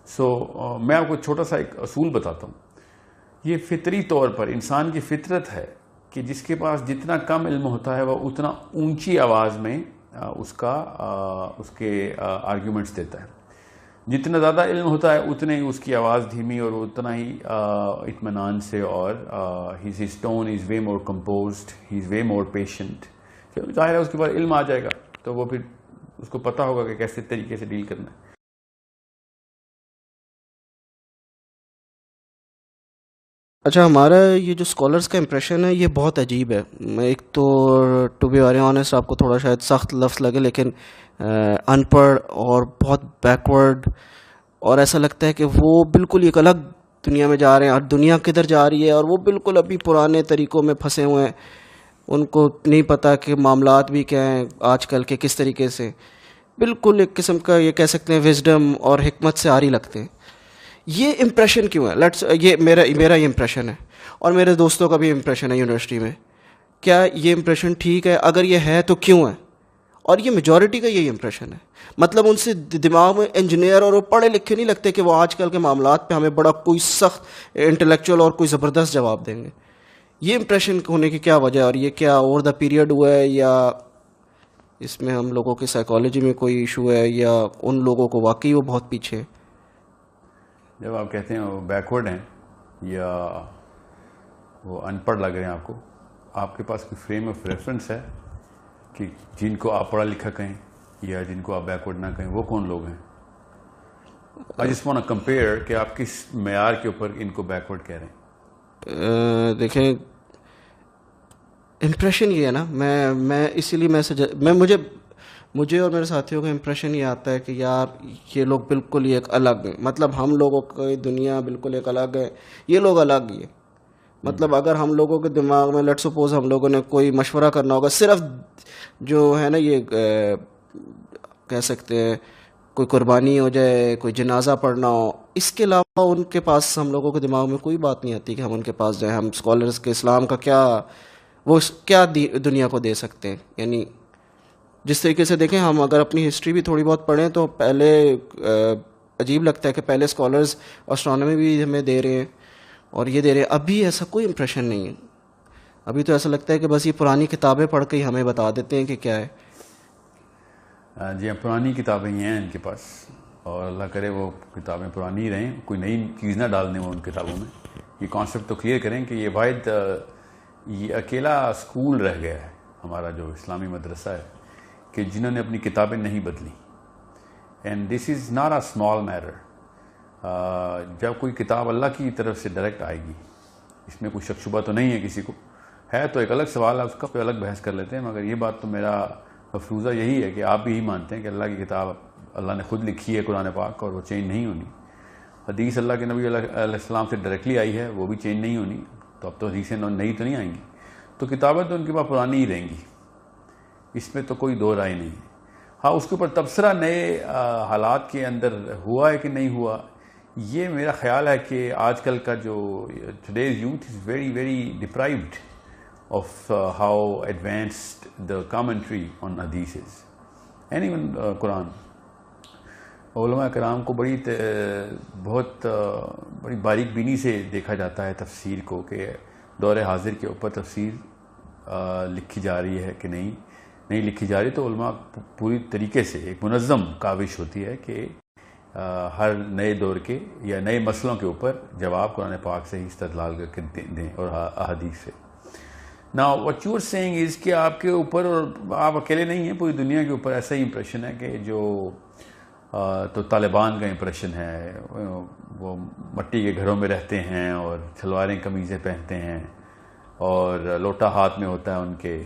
میں آپ کو چھوٹا سا ایک اصول بتاتا ہوں. یہ فطری طور پر انسان کی فطرت ہے کہ جس کے پاس جتنا کم علم ہوتا ہے وہ اتنا اونچی آواز میں اس کے آرگیومنٹس دیتا ہے. جتنا زیادہ علم ہوتا ہے اتنے ہی اس کی آواز دھیمی اور اتنا ہی اطمینان سے, اور his tone is way more composed, he is way more patient. ظاہر ہے اس کے بعد علم آ جائے گا تو وہ پھر اس کو پتہ ہوگا کہ کیسے طریقے سے ڈیل کرنا ہے. اچھا, ہمارا یہ جو اسکالرس کا امپریشن ہے یہ بہت عجیب ہے. میں ایک تو ٹو بی ویری آنیسٹ آپ کو تھوڑا شاید سخت لفظ لگے, لیکن ان پڑھ اور بہت بیکورڈ, اور ایسا لگتا ہے کہ وہ بالکل ایک الگ دنیا میں جا رہے ہیں, اور دنیا کدھر جا رہی ہے, اور وہ بالکل ابھی پرانے طریقوں میں پھنسے ہوئے ہیں. ان کو نہیں پتہ کہ معاملات بھی کیا ہیں آج کل کے کس طریقے سے. بالکل ایک قسم کا یہ کہہ سکتے ہیں وزڈم اور حکمت سے عاری لگتے ہیں. یہ امپریشن کیوں ہے؟ یہ میرا یہ امپریشن ہے, اور میرے دوستوں کا بھی امپریشن ہے یونیورسٹی میں. کیا یہ امپریشن ٹھیک ہے؟ اگر یہ ہے تو کیوں ہے؟ اور یہ میجورٹی کا یہی امپریشن ہے. مطلب ان سے دماغ میں انجینئر اور وہ پڑھے لکھے نہیں لگتے کہ وہ آج کل کے معاملات پہ ہمیں بڑا کوئی سخت انٹلیکچوئل اور کوئی زبردست جواب دیں گے. یہ امپریشن ہونے کی کیا وجہ ہے, اور یہ کیا اوور دا پیریڈ ہوا ہے, یا اس میں ہم لوگوں کی سائیکالوجی میں کوئی ایشو ہے, یا ان لوگوں کو واقعی وہ بہت پیچھے ہیں؟ جب آپ کہتے ہیں وہ بیکورڈ ہیں یا وہ ان پڑھ لگ رہے ہیں آپ کے پاس کوئی فریم آف ریفرنس ہے کہ جن کو آپ پڑھا لکھا کہیں یا جن کو آپ بیکورڈ نہ کہیں وہ کون لوگ ہیں؟ I just want to compare کہ آپ کس معیار کے اوپر ان کو بیکورڈ کہہ رہے ہیں. دیکھیں, امپریشن یہ ہے نا, میں اسی لیے مجھے اور میرے ساتھیوں کا امپریشن یہ آتا ہے کہ یار یہ لوگ بالکل ہی ایک الگ ہیں. مطلب ہم لوگوں کی دنیا بالکل ایک الگ ہے, یہ لوگ الگ ہی ہیں. مطلب اگر ہم لوگوں کے دماغ میں لیٹ سپوز ہم لوگوں نے کوئی مشورہ کرنا ہوگا, صرف جو ہے نا یہ کہہ سکتے ہیں کوئی قربانی ہو جائے, کوئی جنازہ پڑھنا ہو, اس کے علاوہ ان کے پاس ہم لوگوں کے دماغ میں کوئی بات نہیں آتی کہ ہم ان کے پاس جائیں. ہم اسکالرس کے اسلام کا کیا دنیا کو دے سکتے ہیں. یعنی جس طریقے سے دیکھیں, ہم اگر اپنی ہسٹری بھی تھوڑی بہت پڑھیں تو پہلے عجیب لگتا ہے کہ پہلے اسکالرز اسٹرانومی بھی ہمیں دے رہے ہیں اور یہ دے رہے ہیں. ابھی ایسا کوئی امپریشن نہیں ہے. ابھی تو ایسا لگتا ہے کہ بس یہ پرانی کتابیں پڑھ کے ہی ہمیں بتا دیتے ہیں کہ کیا ہے. جی ہاں, پرانی کتابیں ہی ہیں ان کے پاس, اور اللہ کرے وہ کتابیں پرانی ہی رہیں, کوئی نئی چیز نہ ڈال دیں وہ ان کتابوں میں. یہ کانسیپٹ تو کلیئر کریں کہ یہ واحد یہ اکیلا اسکول رہ گیا ہے ہمارا جو اسلامی مدرسہ ہے کہ جنہوں نے اپنی کتابیں نہیں بدلی. And this is not a small matter. جب کوئی کتاب اللہ کی طرف سے ڈائریکٹ آئے گی, اس میں کوئی شک شبہ تو نہیں ہے کسی کو, ہے تو ایک الگ سوال ہے, اس کا کوئی الگ بحث کر لیتے ہیں. مگر یہ بات تو میرا مفروضہ یہی ہے کہ آپ بھی یہی مانتے ہیں کہ اللہ کی کتاب اللہ نے خود لکھی ہے قرآن پاک, اور وہ چینج نہیں ہونی. حدیث اللہ کے نبی علیہ السلام سے ڈائریکٹلی آئی ہے, وہ بھی چینج نہیں ہونی. تو اب تو حدیثیں نئی تو نہیں آئیں گی, تو کتابیں تو ان کے پاس پرانی ہی رہیں گی, اس میں تو کوئی دو رائے نہیں ہے. ہاں, اس کے اوپر تبصرہ نئے حالات کے اندر ہوا ہے کہ نہیں ہوا, یہ میرا خیال ہے کہ آج کل کا جو today's youth is very very deprived of how advanced the commentary on حدیثز اینڈ ایون قرآن. علماء کرام کو بہت بڑی باریک بینی سے دیکھا جاتا ہے تفسیر کو, کہ دور حاضر کے اوپر تفسیر لکھی جا رہی ہے کہ نہیں لکھی جا رہی. تو علماء پوری طریقے سے ایک منظم کاوش ہوتی ہے کہ ہر نئے دور کے یا نئے مسئلوں کے اوپر جواب قرآن پاک سے ہی استدلال کر کے دیں اور احادیث سے. Now what you are saying is کہ آپ کے اوپر, اور آپ اکیلے نہیں ہیں, پوری دنیا کے اوپر ایسا ہی امپریشن ہے کہ جو تو طالبان کا امپریشن ہے, وہ مٹی کے گھروں میں رہتے ہیں اور شلواریں قمیضیں پہنتے ہیں اور لوٹا ہاتھ میں ہوتا ہے ان کے,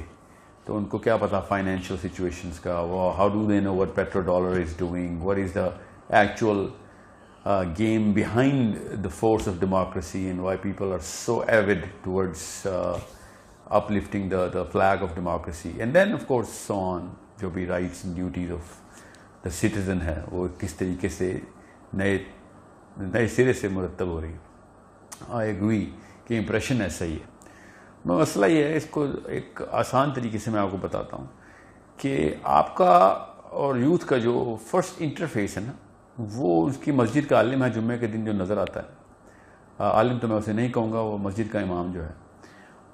تو ان کو کیا پتا فائنینشیل سچویشنز کا. وہ how do they know what petrodollar is doing, what is the actual game behind the force of democracy and why people are so avid towards uplifting the flag of democracy. And then of course so on, جو بھی rights and duties of the citizen ہے وہ کس طریقے سے نئے سرے سے مرتب ہو رہی ہے. I agree کہ امپریشن ایسا ہی ہے. مسئلہ یہ ہے, اس کو ایک آسان طریقے سے میں آپ کو بتاتا ہوں کہ آپ کا اور یوتھ کا جو فرسٹ انٹرفیس ہے نا, وہ اس کی مسجد کا عالم ہے, جمعے کے دن جو نظر آتا ہے, عالم تو میں اسے نہیں کہوں گا, وہ مسجد کا امام جو ہے.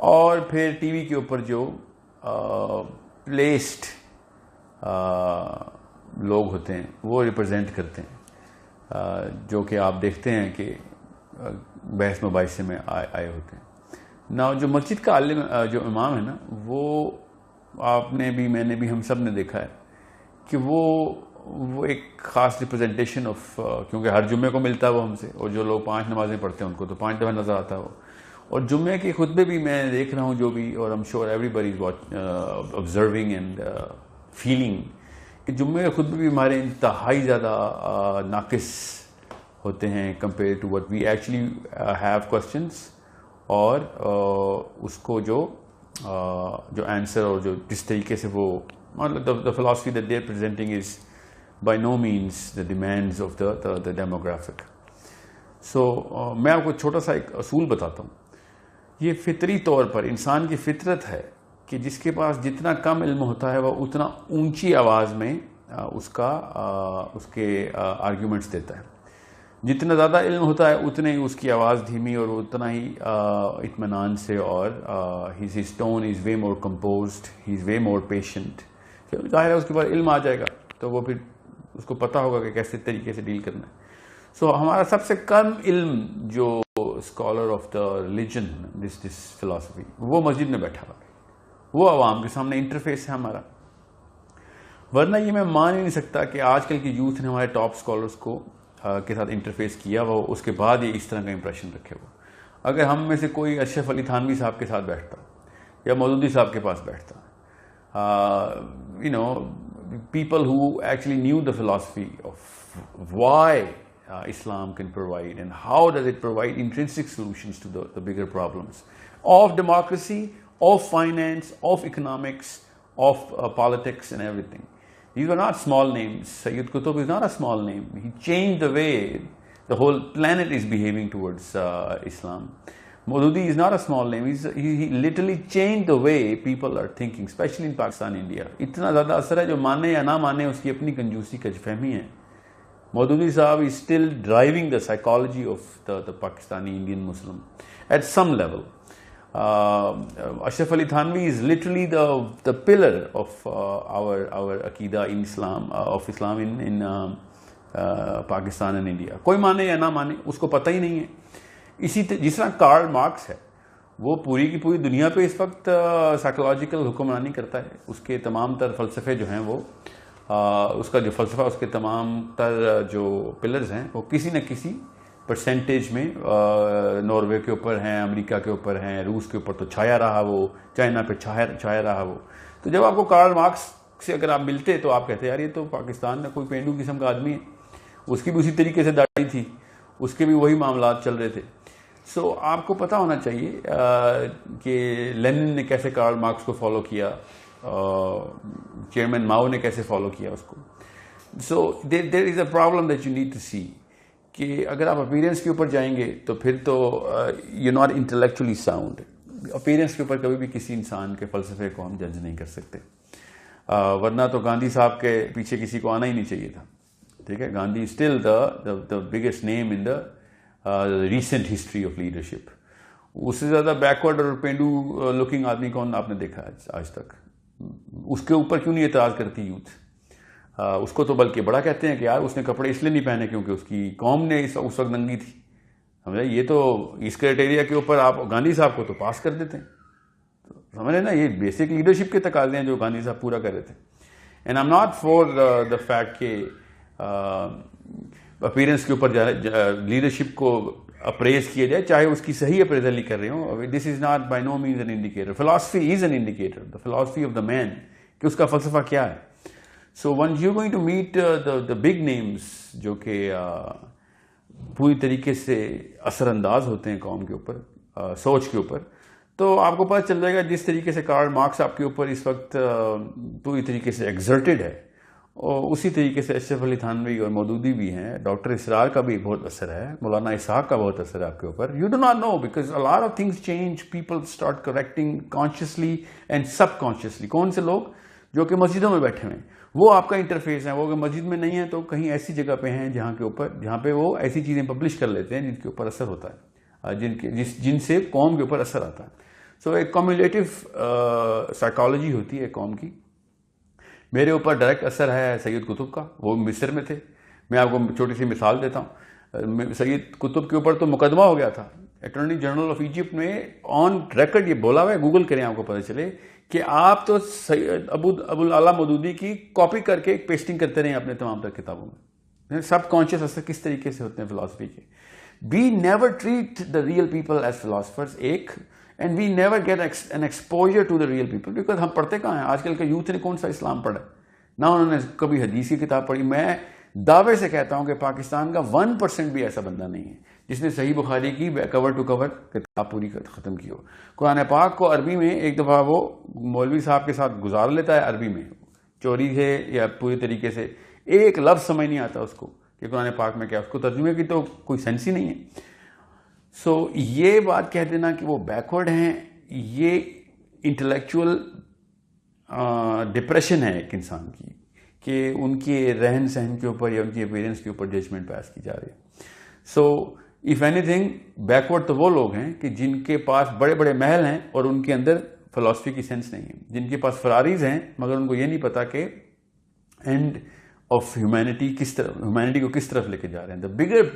اور پھر ٹی وی کے اوپر جو پلیسڈ لوگ ہوتے ہیں وہ ریپرزینٹ کرتے ہیں, جو کہ آپ دیکھتے ہیں کہ بحث مباحثے میں آئے ہوتے ہیں. نا جو مسجد کا عالم جو امام ہے نا, وہ آپ نے بھی, میں نے بھی, ہم سب نے دیکھا ہے کہ وہ ایک خاص ریپرزنٹیشن آف, کیونکہ ہر جمعے کو ملتا ہے وہ ہم سے, اور جو لوگ 5 نمازیں پڑھتے ہیں ان کو تو 5 دفعہ نظر آتا ہے وہ. اور جمعے کے خطبے بھی میں دیکھ رہا ہوں جو بھی, اور am sure every body is observing and feeling کہ جمعے کے خطبے بھی ہمارے انتہائی زیادہ ناقص ہوتے ہیں compare to what we actually have questions, اور اس کو جو آنسر اور جو جس طریقے سے وہ مطلب the philosophy that they are presenting is by no means the demands of the demographic. So میں آپ کو چھوٹا سا ایک اصول بتاتا ہوں. یہ فطری طور پر انسان کی فطرت ہے کہ جس کے پاس جتنا کم علم ہوتا ہے وہ اتنا اونچی آواز میں اس کے آرگیومنٹس دیتا ہے. جتنا زیادہ علم ہوتا ہے اتنے ہی اس کی آواز دھیمی اور اتنا ہی اطمینان سے, اور his tone is way more composed, he is way more patient. ظاہر ہے اس کے بعد علم آ جائے گا تو وہ پھر اس کو پتہ ہوگا کہ کیسے طریقے سے ڈیل کرنا ہے. سو ہمارا سب سے کم علم جو scholar of the religion, this philosophy, وہ مسجد میں بیٹھا ہوا ہے, وہ عوام کے سامنے انٹرفیس ہے ہمارا. ورنہ یہ میں مان ہی نہیں سکتا کہ آج کل کی یوتھ نے ہمارے ٹاپ اسکالرس کو کے ساتھ انٹرفیس کیا وہ, اس کے بعد یہ اس طرح کا امپریشن رکھے وہ. اگر ہم میں سے کوئی اشرف علی تھانوی صاحب کے ساتھ بیٹھتا یا مودودی صاحب کے پاس بیٹھتا, people who actually knew the philosophy of why Islam can provide and how does it provide intrinsic solutions to the bigger problems of democracy, of finance, of economics, of politics and everything. These are not small names. Sayyid Qutb is not a small name. He changed the way the whole planet is behaving towards Islam. Maududi is not a small name. He literally changed the way people are thinking, especially in Pakistan, India. اتنا زیادہ اثر ہے, جو مانے یا نہ مانے اس کی اپنی کنجوسی کا فہمی ہے. Maududi Sahab is still driving the psychology of the Pakistani Indian Muslim at some level. Ashraf Ali Thanvi is literally the pillar of our Aqidah in Islam, of Islam in Pakistan and India. کوئی مانے یا نہ مانے اس کو پتہ ہی نہیں ہے. جس طرح کارل مارکس ہے, وہ پوری کی پوری دنیا پہ اس وقت سائیکولوجیکل حکمرانی کرتا ہے. اس کے تمام تر فلسفے جو ہیں وہ, اس کا جو فلسفہ, اس کے تمام تر جو پلرز ہیں وہ کسی نہ کسی پرسنٹیج میں ناروے کے اوپر ہیں, امریکہ کے اوپر ہیں, روس کے اوپر تو چھایا رہا وہ, چائنا پہ چھایا رہا وہ. تو جب آپ کو کارل مارکس سے اگر آپ ملتے تو آپ کہتے یار یہ تو پاکستان میں کوئی پینڈو قسم کا آدمی ہے, اس کی بھی اسی طریقے سے داڑھی تھی, اس کے بھی وہی معاملات چل رہے تھے. سو آپ کو پتہ ہونا چاہیے کہ لینن نے کیسے کارل مارکس کو فالو کیا, چیئرمین ماؤ نے کیسے فالو کیا اس کو. So there is a problem that you need to see کہ اگر آپ اپیرنس کے اوپر جائیں گے تو پھر تو you not intellectually sound. Appearance کے اوپر کبھی بھی کسی انسان کے فلسفے کو ہم جج نہیں کر سکتے, ورنہ تو گاندھی صاحب کے پیچھے کسی کو آنا ہی نہیں چاہیے تھا. ٹھیک ہے, Gandhi still the biggest name in the recent history of leadership. اس سے زیادہ بیکورڈ اور پینڈو لکنگ آدمی کون آپ نے دیکھا آج تک؟ اس کے اوپر کیوں نہیں اعتراض کرتی یوتھ؟ اس کو تو بلکہ بڑا کہتے ہیں کہ یار اس نے کپڑے اس لیے نہیں پہنے کیونکہ اس کی قوم نے اس وقت ننگی تھی. سمجھے, یہ تو اس کرائٹیریا کے اوپر آپ گاندھی صاحب کو تو پاس کر دیتے ہیں. سمجھ رہے نا, یہ بیسک لیڈرشپ کے تقاضے ہیں جو گاندھی صاحب پورا کر رہے تھے. And I am not for the fact کہ اپیرنس کے اوپر لیڈرشپ کو اپریز کیا جائے, چاہے اس کی صحیح اپریزل ہی کر رہے ہوں. This is not by no means an indicator. Philosophy is an indicator, the philosophy of the man, کہ اس کا فلسفہ کیا ہے. So when you going to meet the big names جو کہ پوری طریقے سے اثر انداز ہوتے ہیں قوم کے اوپر, سوچ کے اوپر, تو آپ کو پتہ چل جائے گا جس طریقے سے کارل مارکس آپ کے اوپر اس وقت پوری طریقے سے ایگزرٹڈ ہے, اور اسی طریقے سے اشرف علی تھانوی اور مودودی بھی ہیں. ڈاکٹر اسرار کا بھی بہت اثر ہے, مولانا اسحاق کا بہت اثر ہے آپ کے اوپر. You do not know because a lot of things change, people start correcting consciously and subconsciously. کون سے لوگ؟ جو کہ مسجدوں میں بیٹھے ہوئے ہیں, وہ آپ کا انٹرفیس ہے. وہ اگر مسجد میں نہیں ہے تو کہیں ایسی جگہ پہ ہیں جہاں پہ وہ ایسی چیزیں پبلش کر لیتے ہیں جن کے اوپر اثر ہوتا ہے, جن سے قوم کے اوپر اثر آتا ہے. سو ایک کمیولیٹو سائیکالوجی ہوتی ہے قوم کی. میرے اوپر ڈائریکٹ اثر ہے سید قطب کا, وہ مصر میں تھے. میں آپ کو چھوٹی سی مثال دیتا ہوں. سید قطب کے اوپر تو مقدمہ ہو گیا تھا. اٹارنی جنرل آف ایجپٹ نے آن ریکارڈ یہ بولا ہوا ہے, گوگل کریں آپ کو پتہ چلے کہ آپ تو ابو العلا مودودی کی کاپی کر کے ایک پیسٹنگ کرتے رہے اپنے تمام تر کتابوں میں. سب کانشیس اثر کس طریقے سے ہوتے ہیں فلاسفی کے. We never treat the real people as philosophers, ایک, and we never get an exposure to the real people, because ہم پڑھتے کہاں ہیں. آج کل کے یوتھ نے کون سا اسلام پڑھا ہے؟ نہ انہوں نے کبھی حدیث کی کتاب پڑھی. میں دعوے سے کہتا ہوں کہ پاکستان کا 1% بھی ایسا بندہ نہیں ہے جس نے صحیح بخاری کی کور ٹو کور کتاب پوری ختم کی ہو. قرآن پاک کو عربی میں ایک دفعہ وہ مولوی صاحب کے ساتھ گزار لیتا ہے عربی میں, چوری ہے یا پوری طریقے سے ایک لفظ سمجھ نہیں آتا اس کو کہ قرآن پاک میں کیا, اس کو ترجمے کی تو کوئی سینس ہی نہیں ہے. سو یہ بات کہہ دینا کہ وہ بیکورڈ ہیں, یہ انٹلیکچوئل ڈپریشن ہے ایک انسان کی, کہ ان کے رہن سہن کے اوپر یا ان کی اپیرنس کے اوپر ججمنٹ پاس کی جا رہی ہے. So if any thing backward تو وہ لوگ ہیں کہ جن کے پاس بڑے بڑے محل ہیں اور ان کے اندر فلاسفی کی سینس نہیں ہے, جن کے پاس فراريز ہیں مگر ان کو یہ نہیں پتا کہ اینڈ آف ہیومینٹی ہیومینٹی کو کس طرف لے کے جا رہے ہیں. دا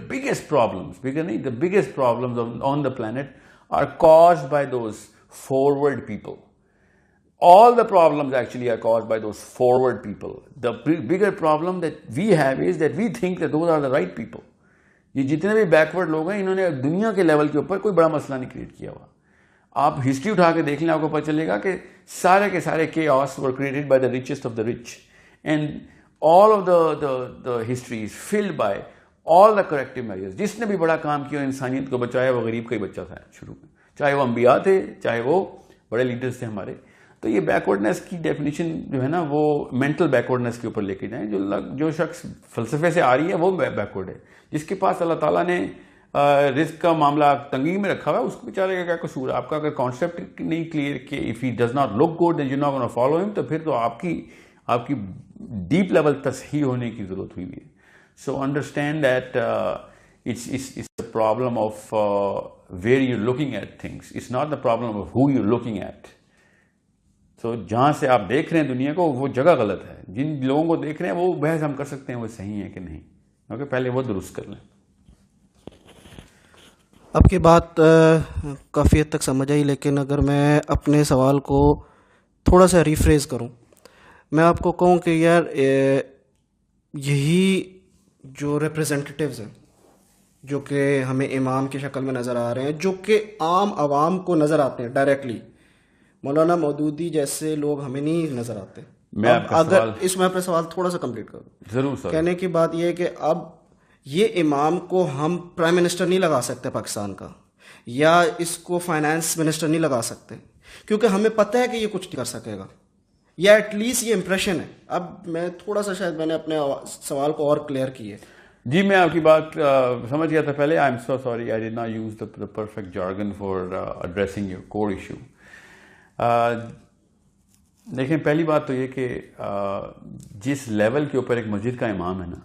بگیسٹ پرابلمس, بگر نہیں, the biggest problems on the planet are caused by those forward people. All the problems actually are caused by those forward people. The bigger problem that we have is that we think that those are the right people. یہ جتنے بھی backward لوگ ہیں انہوں نے دنیا کے level کے اوپر کوئی بڑا مسئلہ نہیں کریٹ کیا ہوا. آپ ہسٹری اٹھا کے دیکھ لیں, آپ کو پتہ چلے گا کہ سارے کے سارے chaos were created by the richest of the rich. And all of the history is filled by all the corrective measures. جس نے بھی بڑا کام کیا انسانیت کو بچایا وہ غریب کا ہی بچہ تھا شروع میں, چاہے وہ انبیاء تھے چاہے وہ بڑے لیڈرز تھے ہمارے. تو یہ بیکورڈنیس کی ڈیفینیشن جو ہے نا وہ مینٹل بیکورڈنیس کے اوپر لے کے جائیں. جو شخص فلسفے سے آ رہی ہے وہ بیکورڈ ہے. جس کے پاس اللہ تعالیٰ نے رزق کا معاملہ تنگی میں رکھا ہوا ہے اس کو بیچارے کا کیا قصور ہے. آپ کا اگر کانسیپٹ نہیں کلیئر کہ if he does not look good and you not gonna follow him, تو پھر تو آپ کی ڈیپ لیول تصحیح ہونے کی ضرورت ہوئی ہے. So understand that it's a problem of where you're looking at things. It's not the problem of who you're looking at. So جہاں سے آپ دیکھ رہے ہیں دنیا کو وہ جگہ غلط ہے. جن لوگوں کو دیکھ رہے ہیں وہ بحث ہم کر سکتے ہیں وہ صحیح ہے کہ نہیں, کیونکہ پہلے وہ درست کر لیں. آپ کی بات کافی حد تک سمجھ آئی, لیکن اگر میں اپنے سوال کو تھوڑا سا ریفریز کروں, میں آپ کو کہوں کہ یار یہی جو ریپریزنٹیٹیوز ہیں جو کہ ہمیں امام کی شکل میں نظر آ رہے ہیں, جو کہ عام عوام کو نظر آتے ہیں ڈائریکٹلی, مولانا مودودی جیسے لوگ ہمیں نہیں نظر آتے. میں اگر اس میں اپنا سوال تھوڑا سا کمپلیٹ کروں, ضرور سر. کہنے کی بات یہ ہے کہ اب یہ امام کو ہم پرائم منسٹر نہیں لگا سکتے پاکستان کا, یا اس کو فائنانس منسٹر نہیں لگا سکتے, کیونکہ ہمیں پتہ ہے کہ یہ کچھ نہیں کر سکے گا, یا ایٹ لیسٹ یہ امپریشن ہے. اب میں تھوڑا سا شاید میں نے اپنے سوال کو اور کلیئر کی ہے. جی میں آپ کی بات سمجھ گیا تھا پہلے. I am so sorry, I did not use the perfect jargon for addressing your core issue. دیکھیں پہلی بات تو یہ کہ جس لیول کے اوپر ایک مسجد کا امام ہے نا,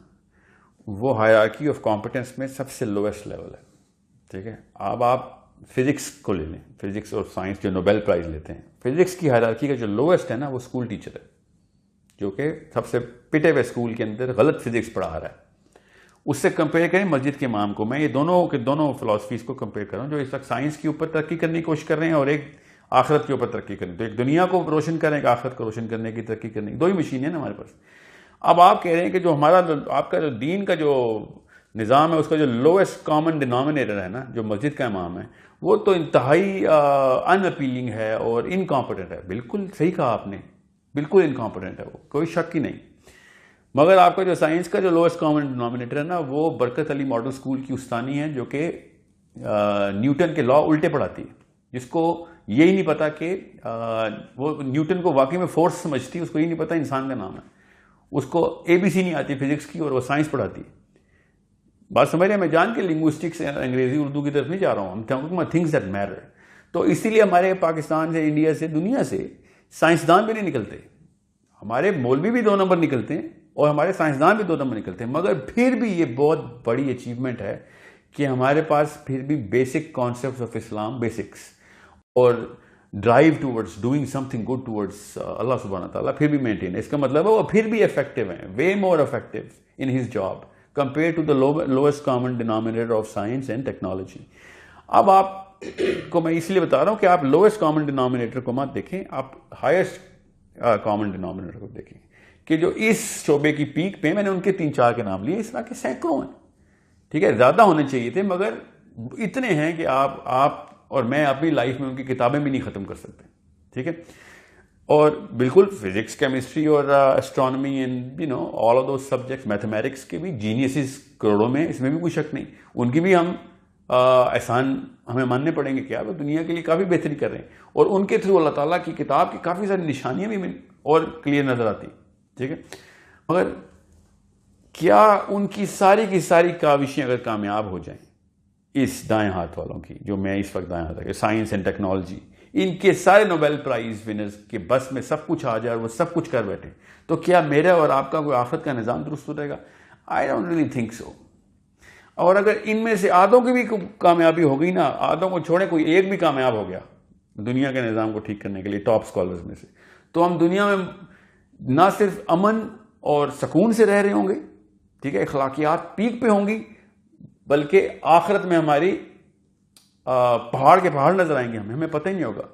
وہ ہائرارکی آف کمپٹنس میں سب سے لویسٹ لیول ہے. ٹھیک ہے, اب آپ فزکس کو لے لیں, فزکس اور سائنس جو نوبیل پرائز لیتے ہیں, فزکس کی ہائرارکی کا جو لویسٹ ہے نا وہ اسکول ٹیچر ہے, جو کہ سب سے پٹے ہوئے اسکول کے اندر غلط فزکس پڑھا رہا ہے. اس سے کمپیئر کریں مسجد کے امام کو. میں یہ دونوں فلاسفیز کو کمپیئر کر رہا ہوں جو اس وقت سائنس کے اوپر ترقی کرنے کی کوشش کر رہے ہیں اور ایک آخرت کے اوپر ترقی کریں. تو ایک دنیا کو روشن کریں, ایک آخرت کو روشن کرنے کی ترقی کرنے کی, دو ہی مشینیں ہیں نا ہمارے پاس. اب آپ کہہ رہے ہیں کہ جو آپ کا جو دین کا جو نظام ہے اس کا جو لویسٹ کامن ڈینامینیٹر ہے نا, جو مسجد کا امام ہے, وہ تو انتہائی ان اپیلنگ ہے اور انکمپیٹنٹ ہے. بالکل صحیح کہا آپ نے, بالکل انکمپیٹنٹ ہے, وہ کوئی شک ہی نہیں. مگر آپ کا جو سائنس کا جو لویسٹ کامن ڈینامینیٹر ہے نا, وہ برکت علی ماڈل اسکول کی استانی ہے, جو کہ نیوٹن کے لا الٹے پڑھاتی ہے, جس کو یہی نہیں پتا کہ وہ نیوٹن کو واقعی میں فورس سمجھتی ہے, اس کو یہ نہیں پتا انسان کا نام ہے, اس کو ABC نہیں آتی فزکس کی, اور وہ سائنس پڑھاتی ہے. بات سمجھ رہے ہیں, میں جان کے لنگوسٹکس انگریزی اردو کی طرف نہیں جا رہا ہوں, تھنگس دیٹ میٹر. تو اسی لیے ہمارے پاکستان سے, انڈیا سے, دنیا سے سائنسدان بھی نہیں نکلتے. ہمارے مولوی بھی 2 نمبر نکلتے ہیں اور ہمارے سائنسدان بھی 2 نمبر نکلتے ہیں, مگر پھر بھی یہ بہت بڑی اچیومنٹ ہے کہ ہمارے پاس پھر بھی basic concepts of Islam, basics, اور drive towards doing something good towards Allah سبحانہ تعالیٰ پھر بھی مینٹین ہے. اس کا مطلب ہے وہ پھر بھی افیکٹو ہیں, way more effective in his job compare to the lowest common denominator of science and technology. اب آپ کو میں اس لیے بتا رہا ہوں کہ آپ لوئسٹ کامن ڈینامینیٹر کو مت دیکھیں, آپ ہائیسٹ کامن ڈینامینیٹر کو دیکھیں کہ جو اس شعبے کی پیک پہ, میں نے ان کے 3-4 کے نام لیے, اس طرح کے سینکڑوں ہیں. ٹھیک ہے, زیادہ ہونے چاہیے تھے مگر اتنے ہیں کہ آپ اور میں اپنی لائف میں ان کی کتابیں بھی نہیں ختم کر سکتے. ٹھیک ہے, اور بالکل فزکس, کیمسٹری اور astronomy and all of those subjects, mathematics کے بھی جینیسز کروڑوں میں, اس میں بھی کوئی شک نہیں. ان کی بھی ہم احسان ہمیں ماننے پڑیں گے کیا وہ دنیا کے لیے کافی بہتری کر رہے ہیں, اور ان کے تھرو اللہ تعالیٰ کی کتاب کی کافی ساری نشانیاں بھی اور کلیئر نظر آتی. ٹھیک ہے, مگر کیا ان کی ساری کاوشیں اگر کامیاب ہو جائیں اس دائیں ہاتھ والوں کی, جو میں اس وقت دائیں ہاتھ, سائنس اینڈ ٹیکنالوجی, ان کے سارے نوبیل پرائز ونرز کے بس میں سب کچھ آ جائے اور وہ سب کچھ کر بیٹھے, تو کیا میرا اور آپ کا کوئی آخرت کا نظام درست ہو رہے گا؟ I don't really think so. اور اگر ان میں سے آدھوں کی بھی کامیابی ہو گئی نا, آدھوں کو چھوڑیں کوئی ایک بھی کامیاب ہو گیا دنیا کے نظام کو ٹھیک کرنے کے لیے ٹاپ اسکالرز میں سے, تو ہم دنیا میں نہ صرف امن اور سکون سے رہ رہے ہوں گے, ٹھیک ہے, اخلاقیات پیک پہ ہوں گی, بلکہ آخرت میں ہماری پہاڑ کے پہاڑ نظر آئیں گے. ہمیں پتہ ہی نہیں ہوگا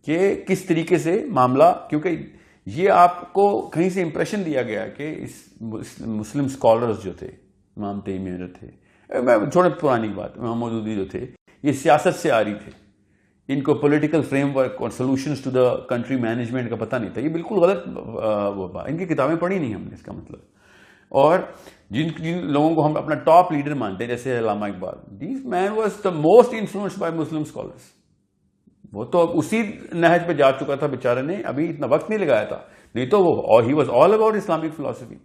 کہ کس طریقے سے معاملہ, کیونکہ یہ آپ کو کہیں سے امپریشن دیا گیا کہ اس مسلم اسکالرز جو تھے, امام تیمیہ جو تھے, میں چھوڑے پرانی بات, امام مودودی جو تھے, یہ سیاست سے آ رہی تھے, ان کو پولیٹیکل فریم ورک اور solutions to the country management کا پتہ نہیں تھا. یہ بالکل غلط بات, ان کی کتابیں پڑھی نہیں ہم نے, اس کا مطلب. اور جن لوگوں کو ہم اپنا ٹاپ لیڈر مانتے ہیں جیسے Allama Iqbal, this man was the most influenced by Muslim scholars. وہ تو اسی نہج پہ جا چکا تھا بیچارے نے, ابھی اتنا وقت نہیں لگایا تھا, نہیں تو وہ he was all about Islamic philosophy,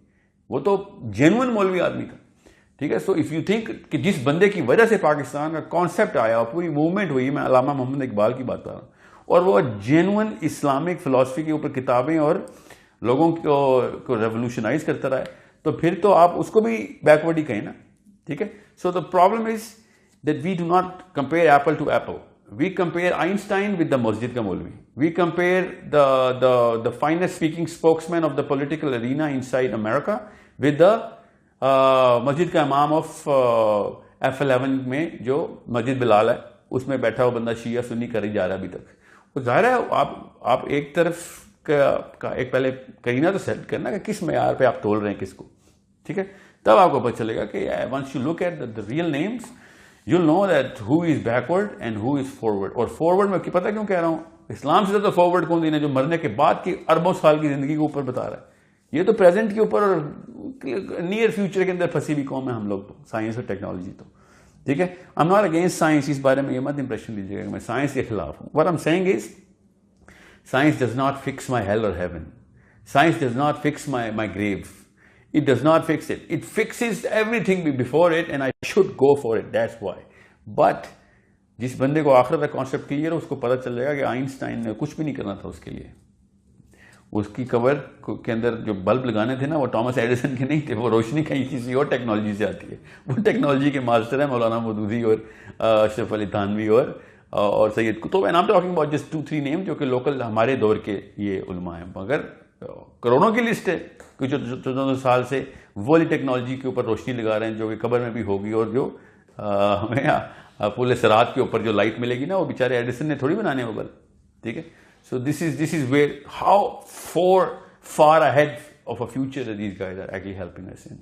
وہ تو جینوئن مولوی آدمی تھا. ٹھیک ہے, سو اف یو تھنک کہ جس بندے کی وجہ سے پاکستان کا کانسیپٹ آیا اور پوری موومنٹ ہوئی, میں علامہ محمد اقبال کی بات کر رہا ہوں, اور وہ جینوئن اسلامک فلاسفی کے اوپر کتابیں اور لوگوں کو ریولوشنائز کرتا رہا ہے, تو پھر تو آپ اس کو بھی بیکورڈ ہی کہیں نا. ٹھیک ہے, so the problem is that we do not compare apple to apple. We compare Einstein with the مسجد کا مولوی. We compare the finest speaking spokesman of the political arena inside America with the مسجد کا امام of F11 میں جو مسجد بلال ہے, اس میں بیٹھا ہوا بندہ شیعہ سنی کر ہی جا رہا ہے ابھی تک. وہ ظاہر ہے آپ ایک طرف کا ایک پہلے کرینہ تو سیٹ کرنا کہ کس معیار پہ آپ تول رہے ہیں کس کو. ٹھیک ہے, تب آپ کو پتہ چلے گا کہ once you look at the real names you will know that who is backward and who is forward. اور فارورڈ میں پتہ کیوں کہہ رہا ہوں, اسلام سے زیادہ فارورڈ کون دینا, جو مرنے کے بعد کی اربوں سال کی زندگی کے اوپر بتا رہا ہے. یہ تو پریزنٹ کے اوپر اور نیئر فیوچر کے اندر پھنسی بھی قوم ہے ہم لوگ, تو سائنس اور ٹیکنالوجی تو. ٹھیک ہے, I am not against science, اس بارے میں یہ مت امپریشن لیجیے گا کہ میں سائنس کے خلاف ہوں. What I am seeing is science does not fix my hell or heaven. Science does not fix my grave. It does not fix it. It fixes everything before it and I should go for it. That's why. But جس بندے کو آخرت کا concept clear ہے اس کو پتہ چل جائے گا کہ آئنسٹائن نے کچھ بھی نہیں کرنا تھا اس کے لیے. اس کی کور کے اندر جو بلب لگانے تھے نا, وہ ٹامس ایڈیسن کے نہیں تھے, وہ روشنی کہیں کسی اور ٹیکنالوجی سے آتی ہے. وہ ٹیکنالوجی کے ماسٹر ہیں مولانا مودودی اور اشرف علی تھانوی اور Sayyid Qutb. And I am talking about just 2-3 name جو کہ لوکل ہمارے دور کے یہ علماء ہیں, مگر کروڑوں کی لسٹ ہے کہ جو 1400 سال سے وہی ٹیکنالوجی کے اوپر روشنی لگا رہے ہیں, جو کہ قبر میں بھی ہوگی, اور جو ہمیں پورے سرات کے اوپر جو لائٹ ملے گی نا, وہ بیچارے ایڈیسن نے تھوڑی بنانے وہ بل. ٹھیک ہے, so this is where how far ahead of a future these guys are actually helping us in.